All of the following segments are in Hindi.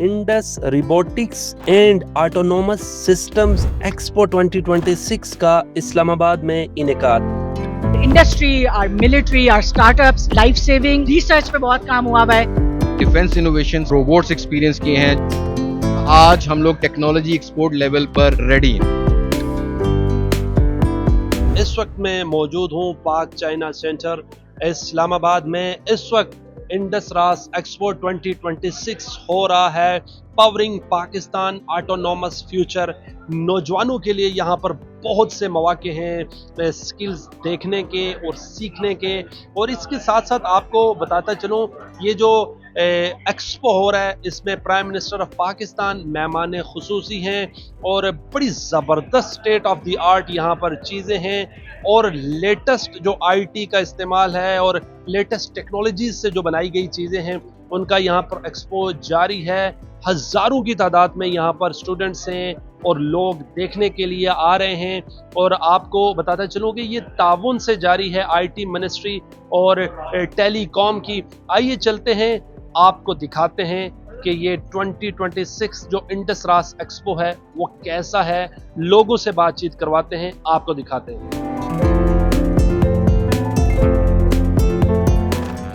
Indus robotics and autonomous systems expo 2026 का इस्लामाबाद में इनेकाद। इंडस्ट्री और मिलिट्री और स्टार्टअप्स, लाइफ सेविंग रिसर्च पे बहुत काम हुआ है। डिफेंस इनोवेशन, रोबोट्स एक्सपीरियंस किए हैं। आज हम लोग टेक्नोलॉजी एक्सपोर्ट लेवल पर रेडी हैं। इस वक्त मैं मौजूद हूँ पाक चाइना सेंटर इस्लामाबाद में। इस वक्त इंडस रास एक्सपो 2026 हो रहा है। Powering Pakistan autonomous future. नौजवानों के लिए यहाँ पर बहुत से मौके हैं स्किल्स देखने के और सीखने के। और इसके साथ साथ आपको बताता चलूँ, ये जो एक्सपो हो रहा है इसमें प्राइम मिनिस्टर ऑफ पाकिस्तान मेहमान खुसूसी हैं और बड़ी ज़बरदस्त स्टेट ऑफ द आर्ट यहाँ पर चीज़ें हैं और लेटेस्ट जो आईटी का इस्तेमाल है और लेटेस्ट टेक्नोलॉजीज से जो बनाई गई चीज़ें हैं उनका यहाँ पर एक्सपो जारी है। हज़ारों की तादाद में यहाँ पर स्टूडेंट्स हैं और लोग देखने के लिए आ रहे हैं। और आपको बताता चलूँ कि ये ताउन से जारी है आईटी मिनिस्ट्री और टेलीकॉम की। आइए चलते हैं, आपको दिखाते हैं कि ये 2026 जो इंडस रास एक्सपो है वो कैसा है। लोगों से बातचीत करवाते हैं, आपको दिखाते हैं।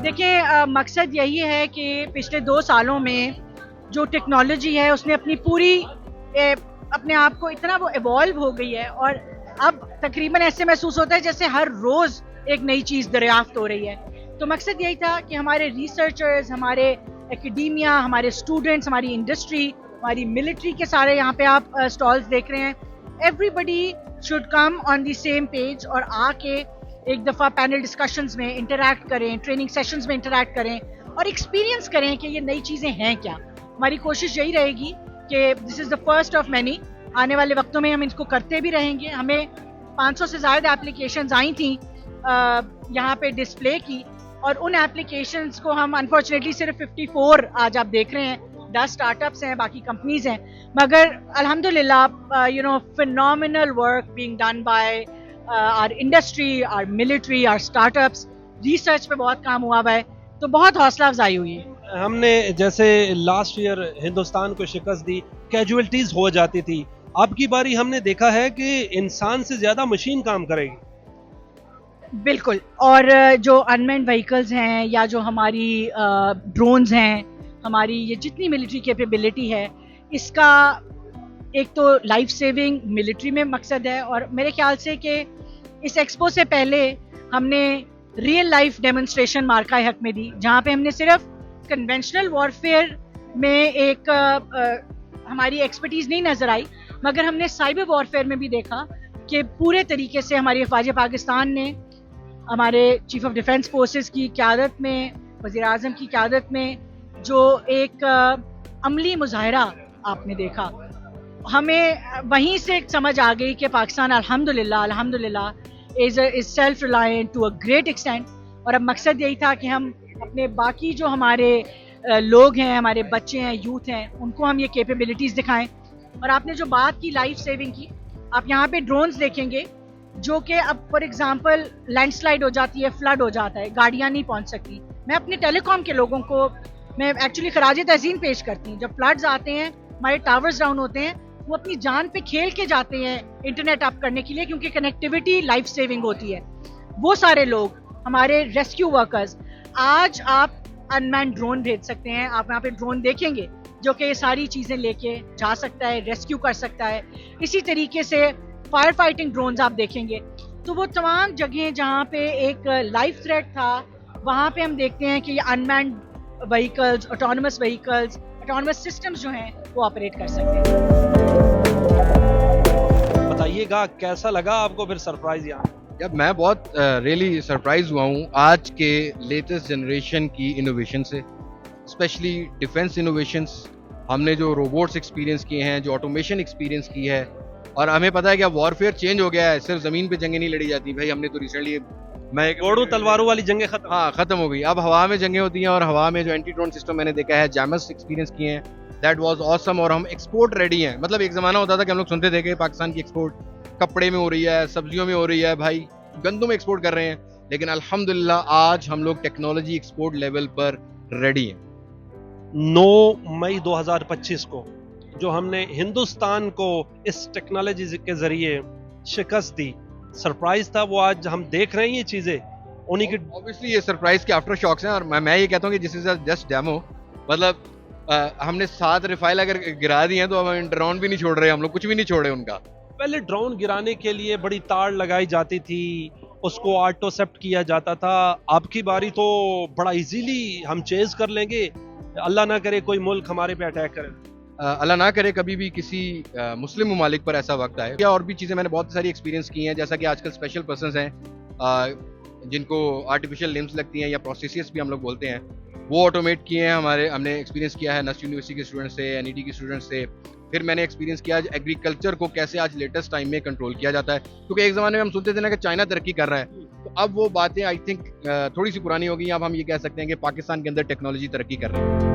देखिए, मकसद यही है कि पिछले 2 सालों में जो टेक्नोलॉजी है उसने अपनी पूरी अपने आप को इतना वो इवॉल्व हो गई है और अब तकरीबन ऐसे महसूस होता है जैसे हर रोज़ एक नई चीज़ दरियाफ्त हो रही है। तो मकसद यही था कि हमारे रिसर्चर्स, हमारे एकेडेमिया, हमारे स्टूडेंट्स, हमारी इंडस्ट्री, हमारी मिलिट्री के सारे यहाँ पे आप स्टॉल्स देख रहे हैं। Everybody should come on the same page और आके एक दफ़ा पैनल डिस्कशंस में इंटरैक्ट करें, ट्रेनिंग सेशंस में इंटरैक्ट करें और एक्सपीरियंस करें कि ये नई चीज़ें हैं क्या। हमारी कोशिश यही रहेगी कि this is the first of many. आने वाले वक्तों में हम इसको करते भी रहेंगे। हमें 500 से ज़्यादा एप्लीकेशंस आई थी यहाँ पे डिस्प्ले की और उन एप्लीकेशंस को हम अनफॉर्चुनेटली सिर्फ 54 आज आप देख रहे हैं। 10 स्टार्टअप्स हैं, बाकी कंपनीज हैं, मगर अल्हम्दुलिल्लाह phenomenal work being done by our industry, our military, our startups. Research पे बहुत काम हुआ है, तो बहुत हौसला अफजाई हुई है। हमने जैसे लास्ट ईयर हिंदुस्तान को शिकस्त दी, कैजुअल्टीज हो जाती थी। अब की बारी हमने देखा है कि इंसान से ज्यादा मशीन काम करेगी। बिल्कुल। और जो अनमैन्ड व्हीकल्स हैं या जो हमारी ड्रोन्स हैं, हमारी ये जितनी मिलिट्री कैपेबिलिटी है, इसका एक तो लाइफ सेविंग मिलिट्री में मकसद है। और मेरे ख्याल से कि इस एक्सपो से पहले हमने रियल लाइफ डेमोन्स्ट्रेशन मार्का हक में दी, जहाँ पे हमने सिर्फ कन्वेंशनल वॉरफेयर में एक हमारी एक्सपर्टीज़ नहीं नज़र आई, मगर हमने साइबर वॉरफेयर में भी देखा कि पूरे तरीके से हमारी अफवाज पाकिस्तान ने हमारे चीफ ऑफ डिफेंस फोर्सेस की क़यादत में, वज़ीर आज़म की क़यादत में जो एक अमली मुजाहरा आपने देखा, हमें वहीं से समझ आ गई कि पाकिस्तान अल्हम्दुलिल्लाह is self reliant to a great extent. और अब मकसद यही था कि हम अपने बाकी जो हमारे लोग हैं, हमारे बच्चे हैं, यूथ हैं, उनको हम ये कैपेबिलिटीज़ दिखाएं। और आपने जो बात की लाइफ सेविंग की, आप यहाँ पे ड्रोन्स देखेंगे जो कि अब फॉर एग्जांपल लैंडस्लाइड हो जाती है, फ्लड हो जाता है, गाड़ियाँ नहीं पहुँच सकती। मैं अपने टेलीकॉम के लोगों को मैं एक्चुअली खराज तहसीन पेश करती हूँ। जब फ्लड्स आते हैं, हमारे टावर्स डाउन होते हैं, वो अपनी जान पे खेल के जाते हैं इंटरनेट अप करने के लिए, क्योंकि कनेक्टिविटी लाइफ सेविंग होती है। वो सारे लोग, हमारे रेस्क्यू वर्कर्स, आज आप अनमैन्ड ड्रोन भेज सकते हैं। आप यहाँ पे ड्रोन देखेंगे जो कि ये सारी चीज़ें लेके जा सकता है, रेस्क्यू कर सकता है। इसी तरीके से फायर फाइटिंग ड्रोन्स आप देखेंगे। तो वो तमाम जगह जहाँ पे एक लाइफ थ्रेट था, वहाँ पे हम देखते हैं कि ये अनमैन्ड व्हीकल्स, ऑटोनोमस सिस्टम्स जो हैं वो ऑपरेट कर सकते हैं। बताइएगा कैसा लगा आपको फिर सरप्राइज यहाँ? जब मैं बहुत रियली सरप्राइज हुआ हूँ आज के लेटेस्ट जनरेशन की इनोवेशन से, स्पेशली डिफेंस इनोवेशंस। हमने जो रोबोट्स एक्सपीरियंस किए हैं, जो ऑटोमेशन एक्सपीरियंस की है, और हमें पता है कि अब वॉरफेयर चेंज हो गया है, सिर्फ ज़मीन पे जंगें नहीं लड़ी जाती भाई। हमने तो रिसेंटली घोड़ों तलवारों वाली जंगें खत्म हो गई। अब हवा में जंगें होती हैं और हवा में जो एंटी ड्रोन सिस्टम मैंने देखा है, जैमस एक्सपीरियंस किए हैं, दैट वाज ऑसम। और हम एक्सपोर्ट रेडी हैं। मतलब एक ज़माना होता था कि हम लोग सुनते थे कि पाकिस्तान की एक्सपोर्ट कपड़े में हो रही है, सब्जियों में हो रही है, भाई गंदों में एक्सपोर्ट कर रहे हैं। लेकिन अल्हम्दुलिल्लाह आज हम लोग टेक्नोलॉजी एक्सपोर्ट लेवल पर रेडी हैं। 9 मई 2025 को जो हमने हिंदुस्तान को इस टेक्नोलॉजी के जरिए शिकस्त दी, सरप्राइज था वो। आज हम देख रहे हैं ये चीजें उन्हीं की। ऑब्वियसली ये सरप्राइज के आफ्टर शॉक्स हैं, और मैं ये कहता हूँ कि दिस इज जस्ट डेमो। मतलब हमने 7 रिफाइल अगर गिरा दिए हैं तो हम ड्रोन भी नहीं छोड़ रहे, हम लोग कुछ भी नहीं छोड़े उनका। पहले ड्रोन गिराने के लिए बड़ी तार लगाई जाती थी, उसको ऑटोसेप्ट किया जाता था। अब की बारी तो बड़ा इजीली हम चेज कर लेंगे। अल्लाह ना करे कोई मुल्क हमारे पे अटैक करे। अल्लाह ना करे कभी भी किसी मुस्लिम ममालिक पर ऐसा वक्त आए। या और भी चीज़ें मैंने बहुत सारी एक्सपीरियंस की हैं, जैसा कि आजकल स्पेशल पर्सनस हैं जिनको आर्टिफिशियल लिम्स लगती हैं या प्रोस्थेसिस भी हम लोग बोलते हैं, वो ऑटोमेट किए हैं। हमने एक्सपीरियंस किया है नस्ट यूनिवर्सिटी के स्टूडेंट से, एनईटी के स्टूडेंट से। फिर मैंने एक्सपीरियंस किया आज एग्रीकल्चर को कैसे आज लेटेस्ट टाइम में कंट्रोल किया जाता है, क्योंकि एक ज़माने में हम सुनते थे ना कि चाइना तरक्की कर रहा है, तो अब वो बातें आई थिंक थोड़ी सी पुरानी हो गई। अब हम ये कह सकते हैं कि पाकिस्तान के अंदर टेक्नोलॉजी तरक्की कर रही है।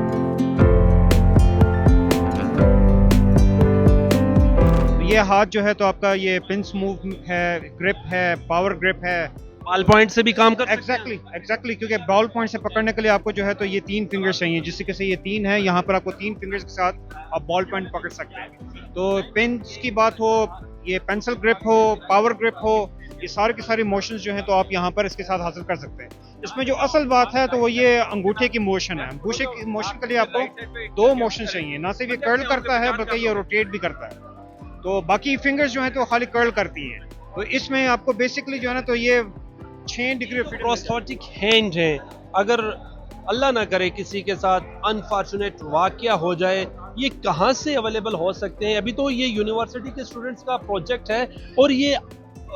ये हाथ जो है तो आपका ये पिंस मूव है, ग्रिप है, पावर ग्रिप है। बॉल पॉइंट से भी काम कर एग्जैक्टली क्योंकि बॉल पॉइंट से पकड़ने के लिए आपको जो है तो ये 3 फिंगर्स चाहिए, जिससे कि ये 3 है, यहाँ पर आपको 3 फिंगर्स के साथ आप बॉल पॉइंट पकड़ सकते हैं। तो पिंस की बात हो, ये पेंसिल ग्रिप हो, पावर ग्रिप हो, ये सारे के सारे मोशंस जो हैं तो आप यहाँ पर इसके साथ हासिल कर सकते हैं। इसमें जो असल बात है तो वो ये अंगूठे की मोशन है। अंगूठे की मोशन के लिए आपको 2 मोशन चाहिए, ना सिर्फ ये कर्ल करता है बल्कि ये रोटेट भी करता है। तो बाकी फिंगर्स जो हैं तो खाली कर्ल करती हैं। तो इसमें आपको बेसिकली जो है ना तो ये 6 डिग्री प्रोस्थेटिक हैंड है। अगर अल्लाह ना करे किसी के साथ अनफॉर्चुनेट वाकया हो जाए, ये कहाँ से अवेलेबल हो सकते हैं? अभी तो ये यूनिवर्सिटी के स्टूडेंट्स का प्रोजेक्ट है, और ये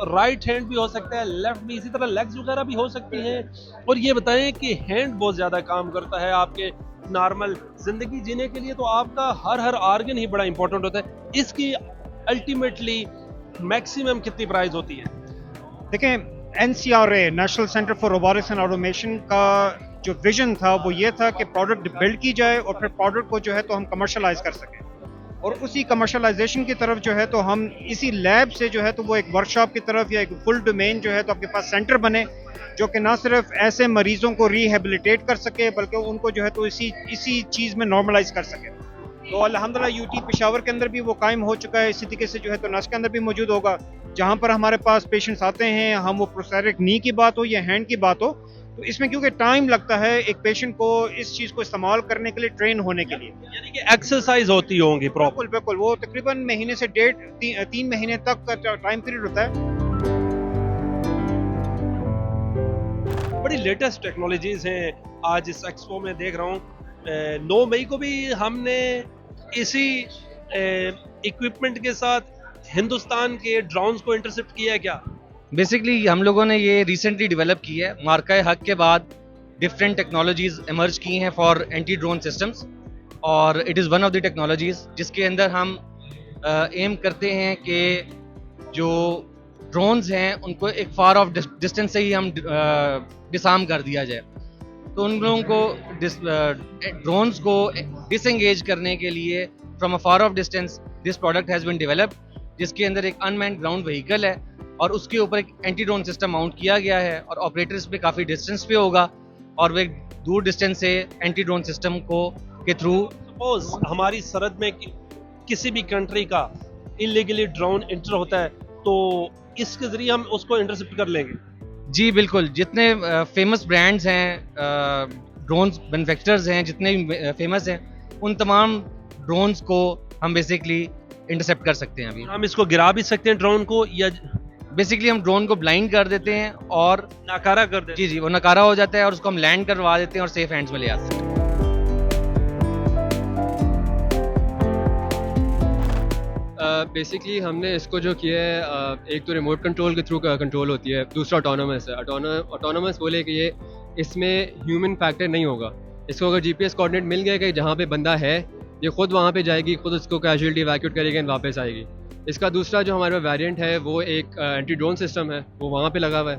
राइट हैंड भी हो सकता है, लेफ्ट भी, इसी तरह लेग्स वगैरह भी हो सकती हैं। और ये बताएं कि हैंड बहुत ज़्यादा काम करता है आपके नॉर्मल ज़िंदगी जीने के लिए, तो आपका हर ऑर्गन ही बड़ा इंपॉर्टेंट होता है। इसकी अल्टीमेटली मैक्सिमम कितनी प्राइस होती है? देखें, NCRA national centre for robotics and automation का जो विजन था वो ये था कि प्रोडक्ट बिल्ड की जाए और फिर प्रोडक्ट को जो है तो हम कमर्शलाइज कर सकें, और उसी कमर्शलाइजेशन की तरफ जो है तो हम इसी लैब से जो है तो वो एक वर्कशॉप की तरफ या एक फुल डोमेन जो है तो आपके पास सेंटर बने, जो कि ना सिर्फ ऐसे मरीजों को रिहेबिलिटेट कर सके बल्कि उनको जो है तो इसी चीज़ में नॉर्मलाइज कर सके। तो अल्हम्दुलिल्लाह यूटी पेशावर के अंदर भी वो कायम हो चुका है। इसी तरीके से जो है तो नस के अंदर भी मौजूद होगा, जहाँ पर हमारे पास पेशेंट्स आते हैं, हम वो प्रोस्थेटिक नी की बात हो या हैंड की बात हो, तो इसमें क्योंकि टाइम लगता है एक पेशेंट को इस चीज़ को इस्तेमाल करने के लिए, ट्रेन होने के लिए, यानी कि एक्सरसाइज होती होंगी प्रॉपर। बिल्कुल वो तकरीबन महीने से 3 महीने तक का टाइम पीरियड होता है। बड़ी लेटेस्ट टेक्नोलॉजीज हैं आज इस एक्सपो में देख रहा हूँ। 9 मई को भी हमने इसी इक्विपमेंट के साथ हिंदुस्तान के ड्रोन्स को इंटरसेप्ट किया है क्या? बेसिकली हम लोगों ने ये रिसेंटली डेवलप की है। मार्का हक के बाद डिफरेंट टेक्नोलॉजीज इमर्ज की हैं फॉर एंटी ड्रोन सिस्टम्स, और it is one of the technologies जिसके अंदर हम एम करते हैं कि जो ड्रोन्स हैं उनको एक फार ऑफ डिस्टेंस से ही हम डिसआर्म कर दिया जाए। तो उन लोगों को ड्रोन्स को डिसएंगेज करने के लिए from a far of distance this product has been developed, जिसके अंदर एक अनमैन्ड ग्राउंड व्हीकल है और उसके ऊपर एक एंटी ड्रोन सिस्टम माउंट किया गया है, और ऑपरेटर इस पे काफ़ी डिस्टेंस पे होगा और वे दूर डिस्टेंस से एंटी ड्रोन सिस्टम को के थ्रू। सपोज हमारी सरहद में किसी भी कंट्री का इलीगली ड्रोन इंटर होता है, तो इसके जरिए हम उसको इंटरसेप्ट कर लेंगे। जी बिल्कुल, जितने फेमस ब्रांड्स हैं, ड्रोन मैन्युफैक्चरर्स हैं, जितने भी फेमस हैं, उन तमाम ड्रोन्स को हम बेसिकली इंटरसेप्ट कर सकते हैं। अभी हम इसको गिरा भी सकते हैं ड्रोन को, या बेसिकली हम ड्रोन को ब्लाइंड कर देते हैं और नाकारा कर देते हैं। जी वो नकारा हो जाता है और उसको हम लैंड करवा देते हैं और सेफ हैंड्स में ले आते हैं। बेसिकली हमने इसको जो किया है, एक तो रिमोट कंट्रोल के थ्रू कंट्रोल होती है, दूसरा ऑटोनोमस है। ऑटोनोमस बोले कि ये इसमें ह्यूमन फैक्टर नहीं होगा। इसको अगर जीपीएस कोऑर्डिनेट मिल गया कि जहाँ पे बंदा है, ये खुद वहाँ पे जाएगी, खुद उसको कैजुअलिटी इवैक्यूएट करेगी और वापस आएगी। इसका दूसरा जो हमारे वेरिएंट है वो एक एंटी ड्रोन सिस्टम है, वो वहाँ पे लगा हुआ है,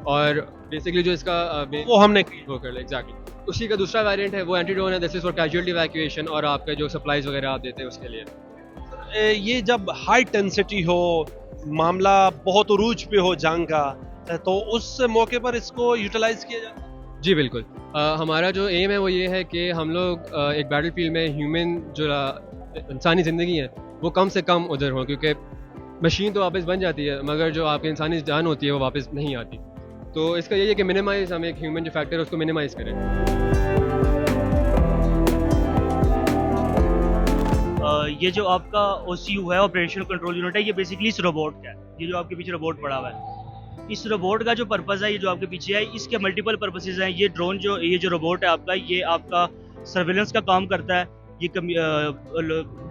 और बेसिकली जो इसका वो हमने वो कर लिया एग्जैक्टली। उसी का दूसरा वेरिएंट है वो एंटी ड्रोन है, this is for casualty evacuation और आपके जो सप्लाईज वगैरह आप देते हैं उसके लिए। ये जब हाई टेंसिटी हो, मामला बहुत उरूज पे हो जंग का, तो उस मौके पर इसको यूटिलाइज किया जाता है। जी बिल्कुल। हमारा जो एम है वो ये है कि हम लोग एक बैटल फील्ड में ह्यूमन जो इंसानी ज़िंदगी है वो कम से कम उधर हो, क्योंकि मशीन तो वापस बन जाती है मगर जो आपकी इंसानी जान होती है वो वापस नहीं आती। तो इसका यही है कि मिनिमाइज़, हम एक ह्यूमन जो फैक्टर है उसको मिनिमाइज़ करें। ये जो आपका OCU है, ऑपरेशनल कंट्रोल यूनिट है, ये बेसिकली इस रोबोट का है। ये जो आपके पीछे रोबोट पड़ा हुआ है, इस रोबोट का जो पर्पज़ है, ये जो आपके पीछे है, इसके मल्टीपल पर्पसेस हैं। ये ड्रोन ये जो रोबोट है आपका, ये आपका सर्विलेंस का काम करता है, ये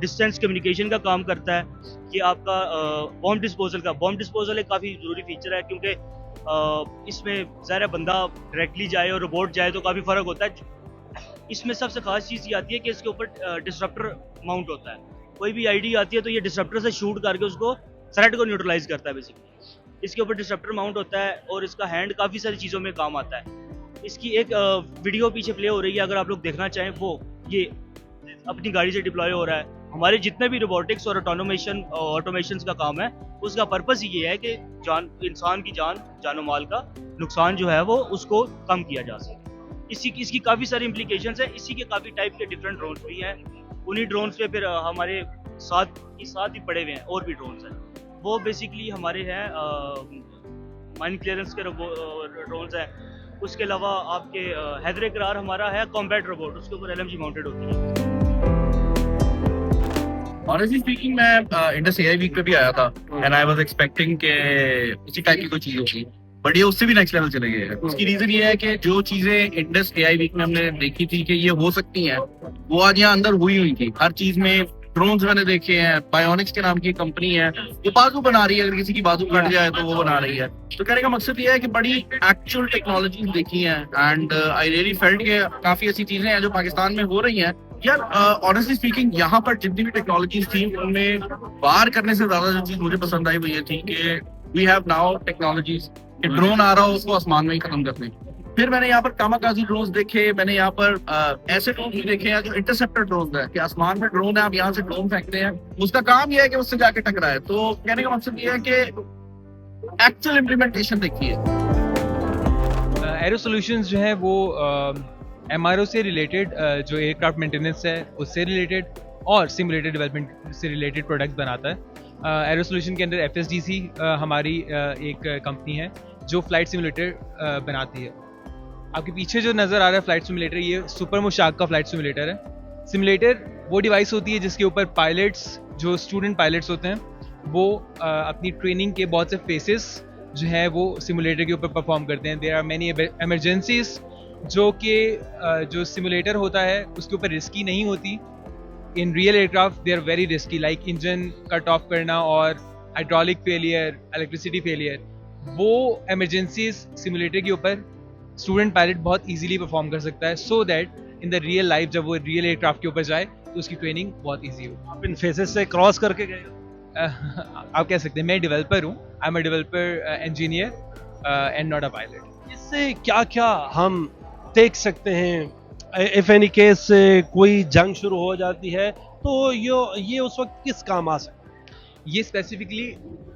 डिस्टेंस कम्युनिकेशन का काम करता है, ये आपका बॉम्ब डिस्पोजल एक काफ़ी ज़रूरी फीचर है, क्योंकि इसमें ज़ाहिर है बंदा डायरेक्टली जाए और रोबोट जाए तो काफ़ी फ़र्क होता है। इसमें सबसे खास चीज़ ये आती है कि इसके ऊपर डिसरप्टर माउंट होता है। कोई भी आईडी आती है तो ये डिसरप्टर से शूट करके उसको थ्रेट को न्यूट्रलाइज करता है बेसिकली। इसके ऊपर डिसरप्टर माउंट होता है और इसका हैंड काफ़ी सारी चीज़ों में काम आता है। इसकी एक वीडियो पीछे प्ले हो रही है, अगर आप लोग देखना चाहें, वो ये अपनी गाड़ी से डिप्लॉय हो रहा है। हमारे जितने भी रोबोटिक्स और ऑटोमेशन का काम है, उसका पर्पस ये है कि इंसान की जानो माल का नुकसान जो है वो उसको कम किया जा सके। इसकी काफ़ी सारी इम्प्लीकेशंस है। इसी के काफ़ी टाइप के डिफरेंट ड्रोन्स भी हैं। उन्हीं ड्रोन्स पे फिर हमारे साथ ही पड़े हुए हैं और भी ड्रोन्स हैं। वो बेसिकली हमारे हैं माइन क्लियरेंस के ड्रोन्स हैं। उसके अलावा आपके हैदर करार हमारा है कॉम्बैट रोबोट, उसके ऊपर LMG माउंटेड होती है। ऑनेस्टली स्पीकिंग, मैं इंडस एआई वीक पे भी आया था एंड आई वाज एक्सपेक्टिंग के उसी टाइप की कोई चीज होगी, बट ये उससे भी नेक्स्ट लेवल चले गए हैं। उसकी रीजन ये है कि जो चीजें इंडस एआई वीक में हमने देखी थी कि ये हो सकती हैं, वो आज यहाँ अंदर हुई थी। हर चीज में ड्रोन्स मैंने देखे हैं। बायोनिक्स के नाम की कंपनी है, वो बाजू बना रही है, अगर किसी की बाजू कट जाए तो वो बना रही है। तो कहने का मकसद ये है कि बड़ी एक्चुअल टेक्नोलॉजीज देखी हैं एंड आई रियली फेल्ट के काफी ऐसी चीजें हैं जो पाकिस्तान में हो रही हैं। यार ऑनेस्टली स्पीकिंग, यहाँ पर जितनी भी टेक्नोलॉजीज थी उनमें वार करने से ज्यादा जो चीज मुझे पसंद आई वो ये थी कि we have now technologies. Drone आ रहा हो उसको आसमान में ही खत्म कर दें। फिर मैंने यहाँ पर कामाकाजी ड्रोन्स देखे, मैंने यहाँ पर ऐसे ड्रोन भी देखे हैं जो इंटरसेप्टर ड्रोन है कि आसमान में ड्रोन है, आप यहाँ से ड्रोन फेंकते हैं, उसका काम यह है कि उससे जाके टकराए। तो कहने का मकसद ये है कि एक्चुअल इम्प्लीमेंटेशन देखिए। एरो सॉल्यूशंस जो है वो MRO से रिलेटेड, जो एयरक्राफ्ट मेंटेनेंस है उससे रिलेटेड और सिमुलेटेड डेवलपमेंट से रिलेटेड प्रोडक्ट्स बनाता है। एरो सॉल्यूशन के अंदर FSDC हमारी एक कंपनी है जो फ्लाइट सिमुलेटर बनाती है। आपके पीछे जो नज़र आ रहा है फ्लाइट सिमुलेटर, ये सुपर मुशाक का फ्लाइट सिमुलेटर है। सिमुलेटर वो डिवाइस होती है जिसके ऊपर पायलट्स, जो स्टूडेंट पायलट्स होते हैं, वो अपनी ट्रेनिंग के बहुत से फेसेस जो है वो सिमुलेटर के ऊपर परफॉर्म करते हैं। देयर आर मेनी एमरजेंसीज जो कि जो सिमुलेटर होता है उसके ऊपर रिस्की नहीं होती। In real aircraft they are very risky, like engine cut off करना और हाइड्रोलिक फेलियर, इलेक्ट्रिसिटी फेलियर। वो एमरजेंसीज सिमुलेटर के ऊपर स्टूडेंट पायलट बहुत इजीली परफॉर्म कर सकता है, so that in the real life जब वो रियल एयरक्राफ्ट के ऊपर जाए तो उसकी ट्रेनिंग बहुत ईजी हो। आप इन फेसेस से क्रॉस करके गए हो? आप कह सकते हैं मैं डेवलपर हूँ, I am a developer engineer and not a pilot. इससे क्या क्या हम देख सकते हैं? इफ एनी केस कोई जंग शुरू हो जाती है तो ये उस वक्त किस काम आ सकता है? ये स्पेसिफिकली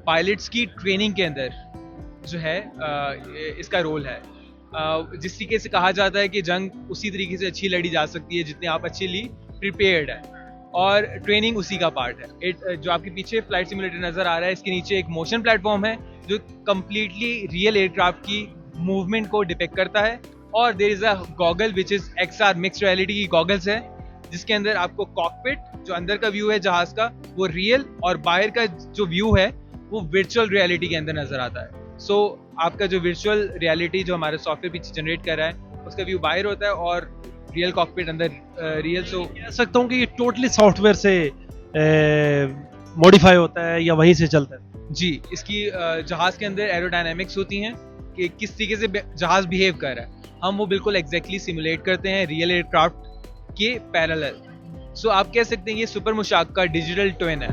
पायलट्स की ट्रेनिंग के अंदर जो है इसका रोल है। जिस तरीके से कहा जाता है कि जंग उसी तरीके से अच्छी लड़ी जा सकती है जितने आप अच्छी प्रिपेयर्ड है, और ट्रेनिंग उसी का पार्ट है। जो आपके पीछे फ्लाइट सिमुलेटर नज़र आ रहा है, इसके नीचे एक मोशन प्लेटफॉर्म है जो कम्प्लीटली रियल एयरक्राफ्ट की मूवमेंट को डिपेक्ट करता है, और there is a goggle which is XR mixed reality की गॉगल्स है, जिसके अंदर आपको कॉकपिट जो अंदर का व्यू है जहाज़ का वो रियल, और बाहर का जो व्यू है वो वर्चुअल रियलिटी के अंदर नज़र आता है। सो आपका जो वर्चुअल रियलिटी जो हमारे सॉफ्टवेयर पीछे जनरेट कर रहा है उसका व्यू बाहर होता है और रियल कॉकपिट अंदर रियल। सो कह सकता हूँ कि ये टोटली सॉफ्टवेयर से मॉडिफाई होता है या वहीं से चलता है? जी, इसकी जहाज़ के अंदर एरोडायनामिक्स होती हैं कि किस तरीके से जहाज़ बिहेव कर रहा है, हम वो बिल्कुल एग्जैक्टली सिमुलेट करते हैं रियल एयरक्राफ्ट के पैरेलल। सो आप कह सकते हैं ये सुपर मुशाक का डिजिटल ट्विन है।